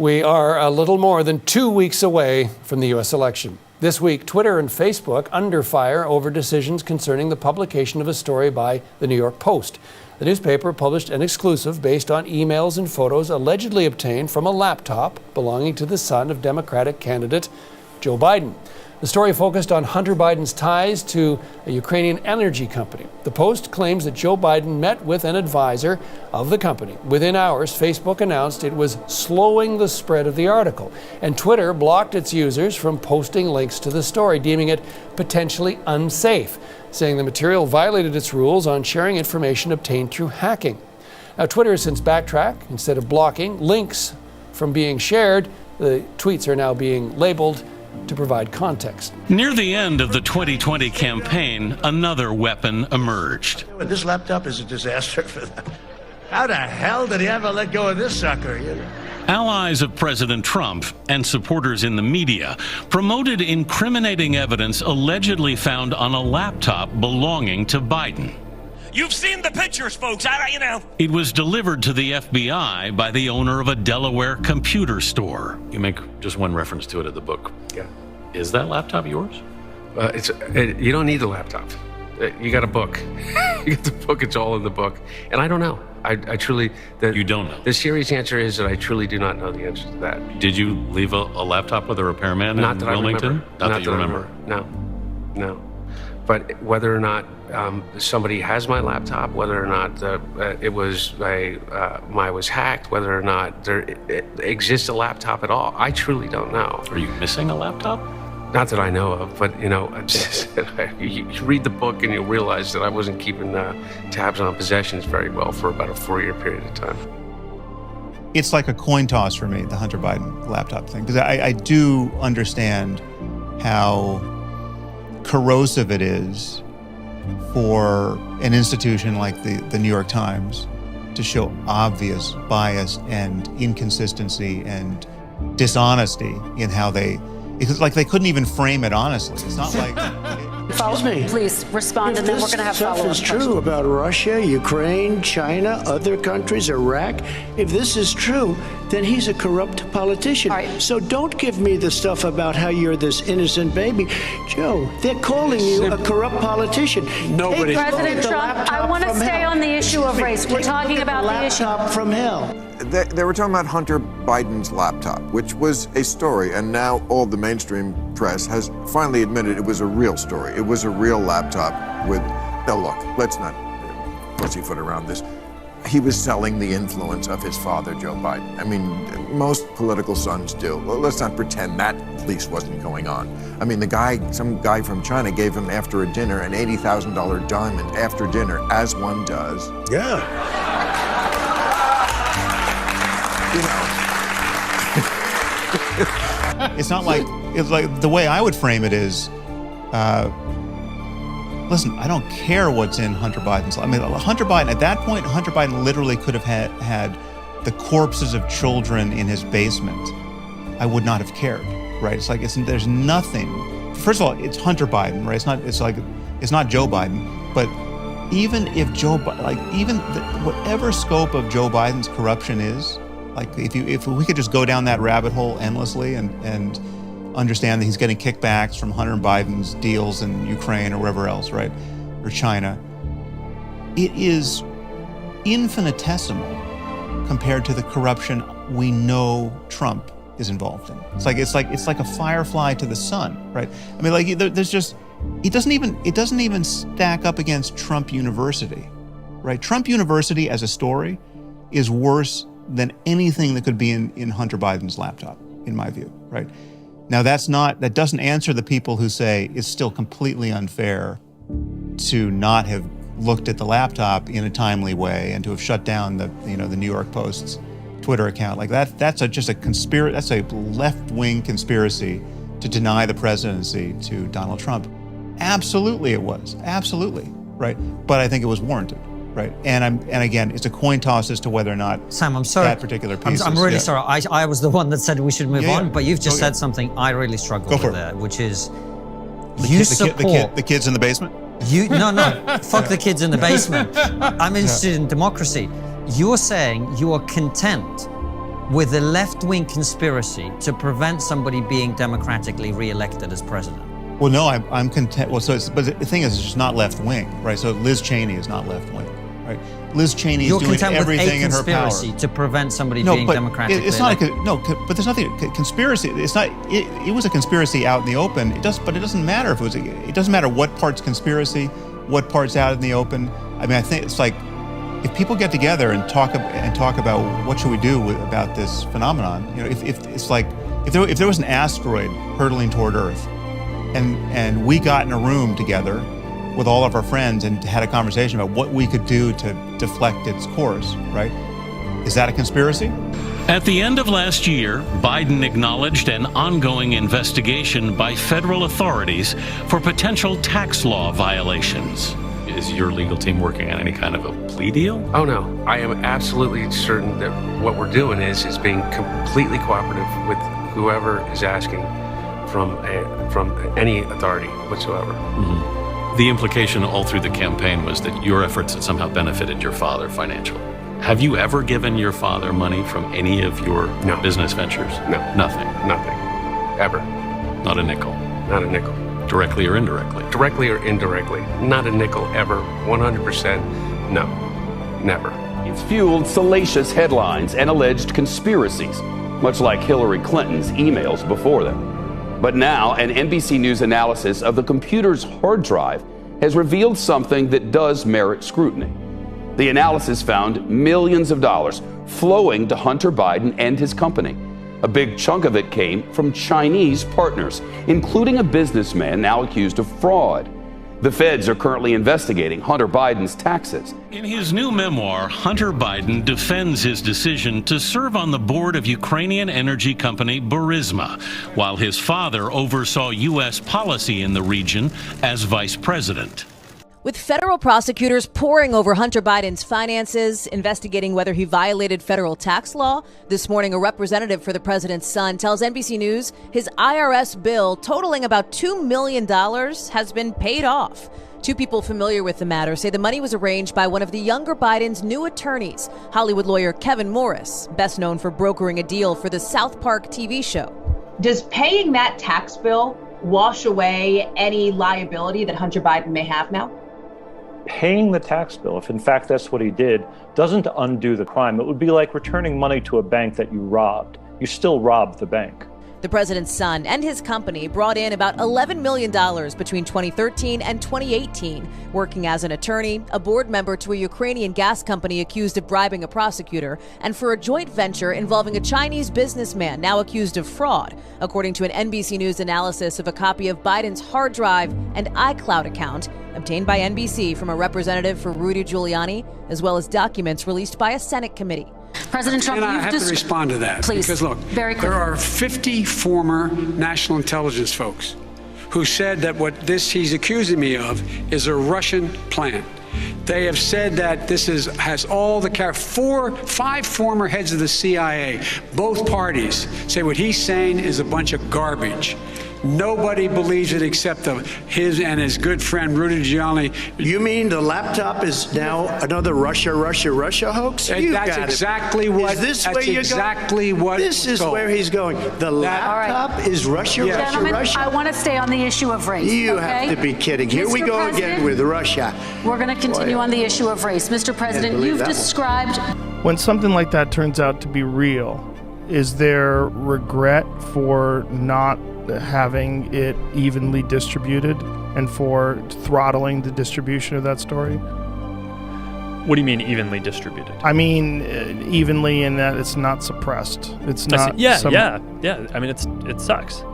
We are a little more than 2 weeks away from the U.S. election. This week, Twitter and Facebook under fire over decisions concerning the publication of a story by the New York Post. The newspaper published an exclusive based on emails and photos allegedly obtained from a laptop belonging to the son of Democratic candidate Joe Biden. The story focused on Hunter Biden's ties to a Ukrainian energy company. The Post claims that Joe Biden met with an advisor of the company. Within hours, Facebook announced it was slowing the spread of the article, and Twitter blocked its users from posting links to the story, deeming it potentially unsafe, saying the material violated its rules on sharing information obtained through hacking. Now, Twitter has since backtracked. Instead of blocking links from being shared, the tweets are now being labeled to provide context. Near the end of the 2020 campaign, another weapon emerged. This laptop is a disaster for them. How the hell did he ever let go of this sucker? Allies of President Trump and supporters in the media promoted incriminating evidence allegedly found on a laptop belonging to Biden. You've seen the pictures, folks. It was delivered to the FBI by the owner of a Delaware computer store. You make just one reference to it in the book. Yeah. Is that laptop yours? You don't need the laptop. You got a book. You get the book. It's all in the book. And I don't know. I truly... You don't know? The serious answer is that I truly do not know the answer to that. Did you leave a laptop with a repairman in Wilmington? Not that you remember. No. But whether or not somebody has my laptop, whether or not I was hacked, whether or not there exists a laptop at all, I truly don't know. Are you missing a laptop? Not that I know of, but you read the book and you'll realize that I wasn't keeping tabs on possessions very well for about a 4-year period of time. It's like a coin toss for me, the Hunter Biden laptop thing, because I do understand how corrosive it is for an institution like the New York Times to show obvious bias and inconsistency and dishonesty in how it's like they couldn't even frame it honestly. It's not like... Excuse me. Please respond, and then we're going to have follow-up questions. If this stuff is true about Russia, Ukraine, China, other countries, Iraq, if this is true, then he's a corrupt politician. Right. So don't give me the stuff about how you're this innocent baby. Joe, they're calling you a corrupt politician. Hey, President Trump, I want to stay on the issue of race. We're talking about the issue. Laptop from hell. They were talking about Hunter Biden's laptop, which was a story, and now all the mainstream press has finally admitted it was a real story. It was a real laptop with, now look, let's not pussyfoot around this. He was selling the influence of his father, Joe Biden. I mean, most political sons do. Well, let's not pretend that at least wasn't going on. I mean, some guy from China gave him after a dinner an $80,000 diamond after dinner, as one does. Yeah. It's not like, the way I would frame it is, listen, I don't care what's in Hunter Biden's life. I mean, Hunter Biden, at that point, Hunter Biden literally could have had the corpses of children in his basement. I would not have cared, right? It's like, there's nothing. First of all, it's Hunter Biden, right? It's not Joe Biden, but even if whatever scope of Joe Biden's corruption is, like if we could just go down that rabbit hole endlessly and understand that he's getting kickbacks from Hunter Biden's deals in Ukraine or wherever else, right, or China, it is infinitesimal compared to the corruption we know Trump is involved in. It's like a firefly to the sun, right? I mean, like there's just it doesn't even stack up against Trump University, right? Trump University as a story is worse than anything that could be in Hunter Biden's laptop, in my view, right? Now that doesn't answer the people who say it's still completely unfair to not have looked at the laptop in a timely way and to have shut down the New York Post's Twitter account. Like that's a left-wing conspiracy to deny the presidency to Donald Trump. Absolutely it was, absolutely, right? But I think it was warranted. Right, and again, it's a coin toss as to whether or not Sam, I'm sorry. That particular piece. I'm really sorry. I was the one that said we should move on, but you've just said it. something I really struggle with there, which is the kids in the basement. Fuck the kids in the basement. I'm interested in democracy. You're saying you are content with a left-wing conspiracy to prevent somebody being democratically re-elected as president? Well, no, I'm content. Well, but the thing is, it's just not left-wing, right? So Liz Cheney is not left-wing, right? Liz Cheney is doing everything in her power. You're content with a conspiracy to prevent somebody being democratically elected. But there's nothing, conspiracy, it's not, it was a conspiracy out in the open. But it doesn't matter if it doesn't matter what part's conspiracy, what part's out in the open. I mean, I think it's like, if people get together and talk about what should we do about this phenomenon, if it's like, if there was an asteroid hurtling toward Earth, and we got in a room together with all of our friends and had a conversation about what we could do to deflect its course, right? Is that a conspiracy? At the end of last year, Biden acknowledged an ongoing investigation by federal authorities for potential tax law violations. Is your legal team working on any kind of a plea deal? Oh, no. I am absolutely certain that what we're doing is being completely cooperative with whoever is asking from any authority whatsoever. Mm-hmm. The implication all through the campaign was that your efforts had somehow benefited your father financially. Have you ever given your father money from any of your business ventures? No. Nothing? Nothing. Ever. Not a nickel? Not a nickel. Directly or indirectly? Directly or indirectly. Not a nickel ever. 100% no. Never. It's fueled salacious headlines and alleged conspiracies, much like Hillary Clinton's emails before them. But now, an NBC News analysis of the computer's hard drive has revealed something that does merit scrutiny. The analysis found millions of dollars flowing to Hunter Biden and his company. A big chunk of it came from Chinese partners, including a businessman now accused of fraud. The feds are currently investigating Hunter Biden's taxes. In his new memoir, Hunter Biden defends his decision to serve on the board of Ukrainian energy company Burisma, while his father oversaw U.S. policy in the region as vice president. With federal prosecutors poring over Hunter Biden's finances, investigating whether he violated federal tax law, this morning a representative for the president's son tells NBC News his IRS bill totaling about $2 million has been paid off. Two people familiar with the matter say the money was arranged by one of the younger Biden's new attorneys, Hollywood lawyer Kevin Morris, best known for brokering a deal for the South Park TV show. Does paying that tax bill wash away any liability that Hunter Biden may have now? Paying the tax bill, if in fact that's what he did, doesn't undo the crime. It would be like returning money to a bank that you robbed. You still robbed the bank. The president's son and his company brought in about $11 million between 2013 and 2018, working as an attorney, a board member to a Ukrainian gas company accused of bribing a prosecutor, and for a joint venture involving a Chinese businessman now accused of fraud, according to an NBC News analysis of a copy of Biden's hard drive and iCloud account obtained by NBC from a representative for Rudy Giuliani, as well as documents released by a Senate committee. President Trump, I have to respond to that. Please, because look, there are 50 former national intelligence folks who said that what he's accusing me of is a Russian plan. They have said that this has all the 5 former heads of the CIA, both parties say what he's saying is a bunch of garbage. Nobody believes it except his and his good friend Rudy Giuliani. You mean the laptop is now another Russia hoax? That's exactly what. Is this where you're exactly going? What? This is where he's going. The laptop is Russia, Gentlemen, Russia. I want to stay on the issue of race. You okay? have to be kidding. Here we go again with Russia. We're going to continue on the issue of race. Mr. President, you've described. When something like that turns out to be real, is there regret for not having it evenly distributed and for throttling the distribution of that story? What do you mean evenly distributed? I mean evenly in that it's not suppressed. It's not. Yeah. I mean, it sucks.